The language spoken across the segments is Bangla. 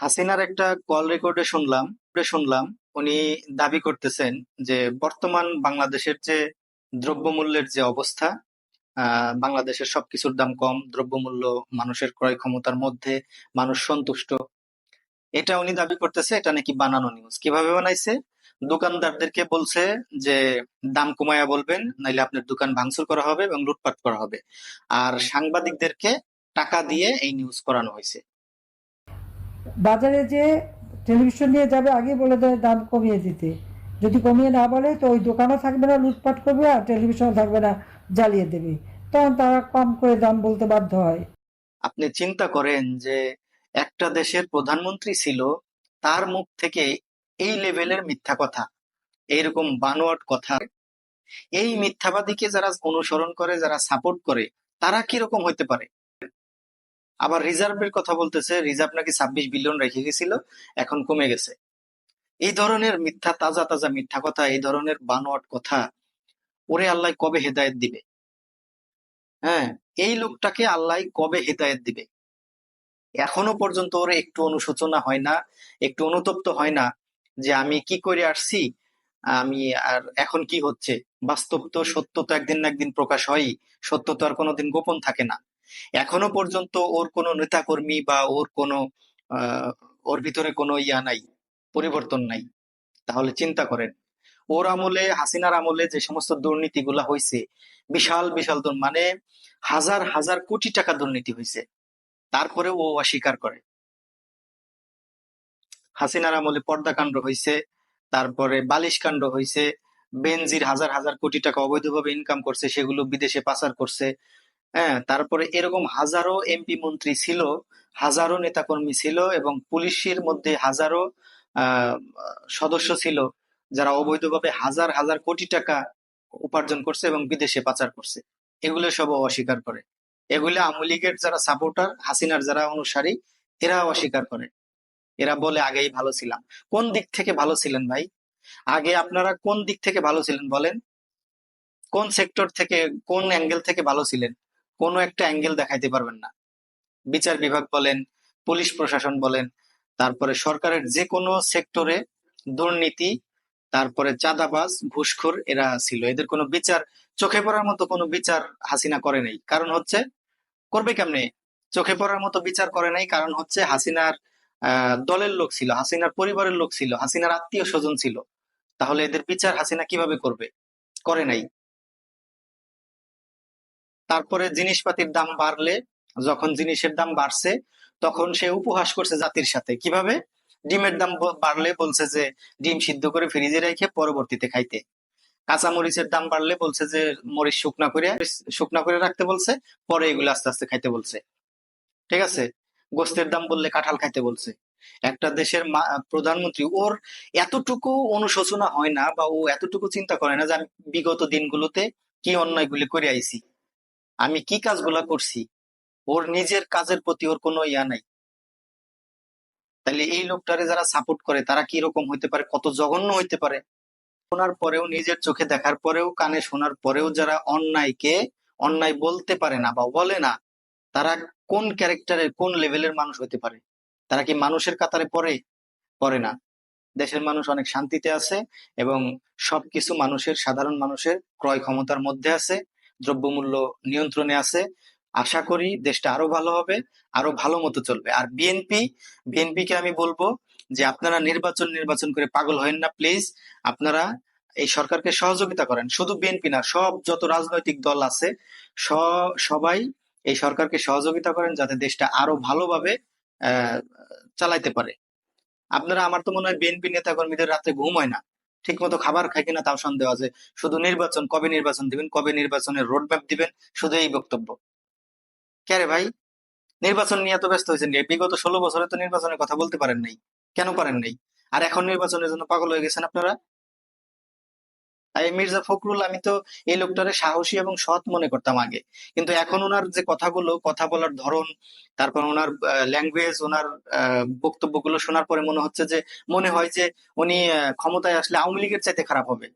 হাসিনার একটা কল রেকর্ডে শুনলাম উনি দাবি করতেছেন যে বর্তমান বাংলাদেশের যে দ্রব্যমূল্যের যে অবস্থা, বাংলাদেশের সবকিছুর দাম কম, দ্রব্যমূল্য মানুষের ক্রয় ক্ষমতার মধ্যে, মানুষ সন্তুষ্ট। এটা উনি দাবি করতেছে, এটা নাকি বানানো নিউজ। কিভাবে বানাইছে? দোকানদারদেরকে বলছে যে দাম কমায়া বলবেন, নাইলে আপনার দোকান ভাঙচুর করা হবে এবং লুটপাট করা হবে। আর সাংবাদিকদেরকে টাকা দিয়ে এই নিউজ করানো হয়েছে। বাজারে যে টেলিভিশন নিয়ে যাবে আগে বলে দেয় দাম কমিয়ে দিতে, যদি কমিয়ে না বলে তো ওই দোকানও থাকবে না, লুটপাট করবে, আর টেলিভিশনও থাকবে না, জ্বালিয়ে দেবে। তখন তারা কম করে দাম বলতে বাধ্য হয়। আপনি চিন্তা করেন যে একটা দেশের প্রধানমন্ত্রী ছিল, তার মুখ থেকে এই লেভেলের মিথ্যা কথা, এইরকম বানোয়াট কথা, এই মিথ্যাবাদীকে যারা অনুসরণ করে, যারা সাপোর্ট করে, তারা কিরকম হইতে পারে? আবার রিজার্ভের কথা বলতেছে, রিজার্ভ নাকি 26 বিলিয়ন রেখে গেছিল, এখন কমে গেছে। এই ধরনের মিথ্যা, তাজা তাজা মিথ্যা কথা, এই ধরনের বানোয়াট কথা, ওরে আল্লাহ কবে হেদায়েত দিবে? হ্যাঁ, এই লোকটাকে আল্লাহ কবে হেদায়েত দিবে? এখনো পর্যন্ত ওর একটু অনুশোচনা হয় না, একটু অনুতপ্ত হয় না যে আমি কি করে আসছি, আমি আর এখন কি হচ্ছে? বাস্তব তো, সত্য তো একদিন না একদিন প্রকাশ হয়ই। সত্য তো আর কোনোদিন গোপন থাকে না। এখনো পর্যন্ত ওর কোনো নেতাকর্মী বা ওর কোনো আহ ওর ভিতরে কোনো ইয়া নাই, পরিবর্তন নাই। তাহলে চিন্তা করেন, ওর আমলে, হাসিনার আমলে যে সমস্ত দুর্নীতিগুলা হয়েছে, বিশাল বিশাল মানে হাজার হাজার কোটি টাকা দুর্নীতি হয়েছে, তারপরেও ও অস্বীকার করে। হাসিনার আমলে পর্দাকাণ্ড হইছে, তারপরে বালিশ কাণ্ড হইছে, বেনজির হাজার হাজার কোটি টাকা অবৈধভাবে ইনকাম করছে, সেগুলো বিদেশে পাচার করছে। হ্যাঁ, তারপরে এরকম হাজারো এমপি মন্ত্রী ছিল, হাজারো নেতাকর্মী ছিল, এবং পুলিশের মধ্যে হাজারো আহ সদস্য ছিল যারা অবৈধভাবে হাজার হাজার কোটি টাকা উপার্জন করছে এবং বিদেশে পাচার করছে। এগুলো সব অস্বীকার করে। এগুলো আওয়ামী লীগের যারা সাপোর্টার, হাসিনার যারা অনুসারী, এরা অস্বীকার করে। এরা বলে আগেই ভালো ছিলাম। কোন দিক থেকে ভালো ছিলেন ভাই? আগে আপনারা কোন দিক থেকে ভালো ছিলেন বলেন? কোন সেক্টর থেকে, কোন অ্যাঙ্গেল থেকে ভালো ছিলেন? কোনো একটা অ্যাঙ্গেল দেখাইতে পারবেন না। বিচার বিভাগ বলেন, পুলিশ প্রশাসন বলেন, তারপরে সরকারের যে কোনো সেক্টরে দুর্নীতি, তারপরে চাঁদাবাজ, ঘুষখোর এরা ছিল। এদের কোনো বিচার, চোখে পড়ার মতো কোনো বিচার হাসিনা করে নাই। কারণ হচ্ছে, করবে কেমনে? চোখে পড়ার মতো বিচার করে নাই, কারণ হচ্ছে হাসিনার দলের লোক ছিল, হাসিনার পরিবারের লোক ছিল, হাসিনার আত্মীয় স্বজন ছিল। তাহলে এদের বিচার হাসিনা কিভাবে করবে? করে নাই। তারপরে জিনিসপাতির দাম বাড়লে, যখন জিনিসের দাম বাড়ছে, তখন সে উপহাস করছে জাতির সাথে। কিভাবে? ডিমের দাম বাড়লে বলছে যে ডিম সিদ্ধ করে ফ্রিজে রেখে পরবর্তীতে খাইতে। কাঁচা মরিচের দাম বাড়লে বলছে যে মরিচ শুকনা করে রাখতে বলছে, পরে এগুলো আস্তে আস্তে খাইতে বলছে। ঠিক আছে? গোস্তের দাম বললে কাঁঠাল খাইতে বলছে। একটা দেশের প্রধানমন্ত্রী, ওর এতটুকু অনুশোচনা হয় না, বা ও এতটুকু চিন্তা করে না যে আমি বিগত দিনগুলোতে কি অন্যায়গুলি করে আইছি, আমি কি কাজগুলা করছি? ওর নিজের কাজের প্রতি ওর কোনো ইয়া নাই। তাহলে এই লোকটারে যারা সাপোর্ট করে, তারা কি রকম হইতে পারে, কত জঘন্য হইতে পারে? শোনার পরেও, নিজের চোখে দেখার পরেও, কানে শোনার পরেও যারা অন্যায়কে অন্যায় বলতে পারে না বা বলে না, তারা কোন ক্যারেক্টারের, কোন লেভেলের মানুষ হতে পারে? তারা কি মানুষের কাতারে পড়ে? পড়ে না। দেশের মানুষ অনেক শান্তিতে আছে, এবং সবকিছু মানুষের, সাধারণ মানুষের ক্রয় ক্ষমতার মধ্যে আছে, দ্রব্যমূল্য নিয়ন্ত্রণে আছে। আশা করি দেশটা আরো ভালো হবে, আরো ভালো মতো চলবে। আর বিএনপি কে আমি বলবো যে আপনারা নির্বাচন নির্বাচন করে পাগল হয়েন না প্লিজ। আপনারা এই সরকারকে সহযোগিতা করেন, শুধু বিএনপি না, সব যত রাজনৈতিক দল আছে, সবাই এই সরকারকে সহযোগিতা করেন, যাতে দেশটা আরো ভালোভাবে আহ চালাইতে পারে। আপনারা, আমার তো মনে হয় বিএনপি নেতা কর্মীদের রাতে ঘুম হয় না, ঠিক মতো খাবার খায় কিনা তাও সন্দেহ আছে। শুধু নির্বাচন, কবে নির্বাচন দিবেন, কবে নির্বাচনের রোড ম্যাপ দিবেন, শুধু এই বক্তব্য। কে রে ভাই? নির্বাচন নিয়ে এত ব্যস্ত হয়েছেন যে বিগত 16 বছরে তো নির্বাচনের কথা বলতে পারেন নাই। কেন পারেন নাই? আর এখন নির্বাচনের জন্য পাগল হয়ে গেছেন আপনারা। আর এই মির্জা ফখরুল, আমি তো এই লোকটারে সাহসী এবং সৎ মনে করতাম আগে, কিন্তু এখন ওনার যে কথাগুলো, কথা বলার ধরন, তারপর ওনার ল্যাঙ্গুয়েজ, ওনার বক্তব্যগুলো শোনার পরে মনে হচ্ছে যে, মনে হয় যে উনি ক্ষমতায় আসলে আওয়ামী লীগের চাইতে খারাপ হবে।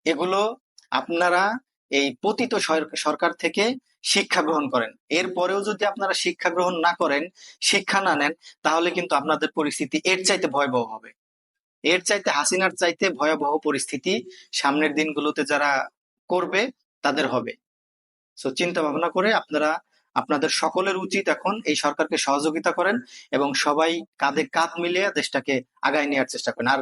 এগুলো আপনারা এই পতিত সরকার থেকে শিক্ষা গ্রহণ করেন। এরপরেও যদি আপনারা শিক্ষা গ্রহণ না করেন, শিক্ষা না নেন, তাহলে কিন্তু আপনাদের পরিস্থিতি এর চাইতে ভয়াবহ হবে। এর চাইতে, হাসিনার চাইতে ভয়াবহ পরিস্থিতি সামনের দিনগুলোতে যারা করবে তাদের হবে। সো চিন্তা ভাবনা করে আপনারা, আপনাদের সকলের উচিত এখন এই সরকারকে সহযোগিতা করেন এবং সবাই কাঁধে কাঁধ মিলিয়ে দেশটাকে আগায় নেওয়ার চেষ্টা করেন। আর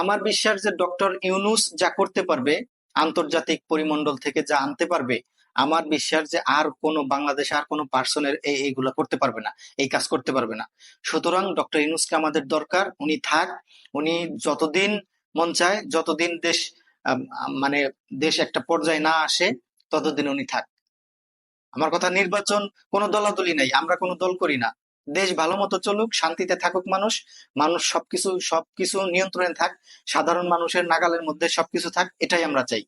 আমার বিশ্বাস যে ডক্টর ইউনূস যা করতে পারবে, আন্তর্জাতিক পরিমণ্ডল থেকে যা আনতে পারবে, আমার বিশ্বাস যে আর কোনো বাংলাদেশে আর কোনো পার্সনের এইগুলা করতে পারবে না, এই কাজ করতে পারবে না। সুতরাং ডক্টর ইউনূসকে আমাদের দরকার, উনি থাক। উনি যতদিন মন চায়, যতদিন দেশ মানে দেশ একটা পর্যায়ে না আসে, ততদিন উনি থাক। আমার কথা, নির্বাচন কোনো দলাদলি নাই, আমরা কোনো দল করি না। দেশ ভালো মতো চলুক, শান্তিতে থাকুক মানুষ, মানুষ সবকিছু সবকিছু নিয়ন্ত্রণে থাক, সাধারণ মানুষের নাগালের মধ্যে সবকিছু থাক, এটাই আমরা চাই।